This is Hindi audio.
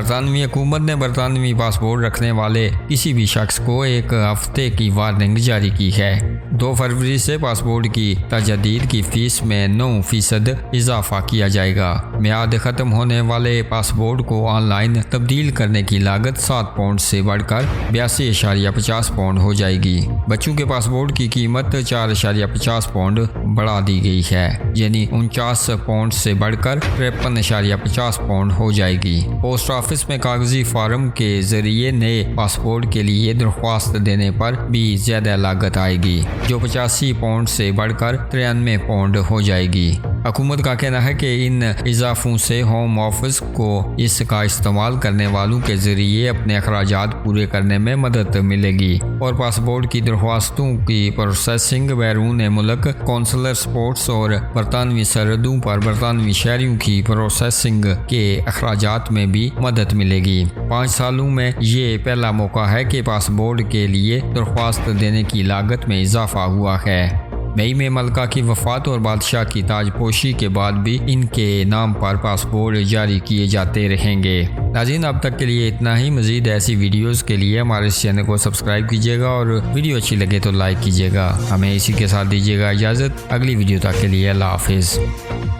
बरतानवी हुकूमत ने बरतानवी पासपोर्ट रखने वाले किसी भी शख्स को एक हफ्ते की वार्निंग जारी की है। 2 फरवरी से पासपोर्ट की तजदीद की फीस में 9% इजाफा किया जाएगा। मियाद खत्म होने वाले पासपोर्ट को ऑनलाइन तब्दील करने की लागत 7 पाउंड से बढ़कर 82.50 पाउंड हो जाएगी। बच्चों के पासपोर्ट की कीमत 4.50 पाउंड बढ़ा दी गई है, यानी 49 पाउंड से बढ़कर 53.50 पाउंड हो जाएगी। पोस्ट ऑफिस में कागजी फार्म के जरिए नए पासपोर्ट के लिए दरख्वास्त देने पर भी ज्यादा लागत आएगी, जो 85 पाउंड से बढ़कर 93 पाउंड हो जाएगी। हुकूमत का कहना है कि इन इजाफों से होम ऑफिस को इसका इस्तेमाल करने वालों के जरिए अपने अखराजात पूरे करने में मदद मिलेगी और पासपोर्ट की दरख्वास्तों की प्रोसेसिंग, बैरून मुल्क कौंसलर स्पोर्ट्स और बरतानवी सरहदों पर बरतानवी शहरियों की प्रोसेसिंग के अखराजात में भी मदद मिलेगी। 5 सालों में ये पहला मौका है कि पासपोर्ट के लिए दरख्वास्त देने की लागत में इजाफा हुआ है। मई में मलका की वफात और बादशाह की ताजपोशी के बाद भी इनके नाम पर पासपोर्ट जारी किए जाते रहेंगे। नाज़रीन, अब तक के लिए इतना ही। मज़ीद ऐसी वीडियोस के लिए हमारे इस चैनल को सब्सक्राइब कीजिएगा और वीडियो अच्छी लगे तो लाइक कीजिएगा। हमें इसी के साथ दीजिएगा इजाज़त। अगली वीडियो तक के लिए अल्लाह हाफिज़।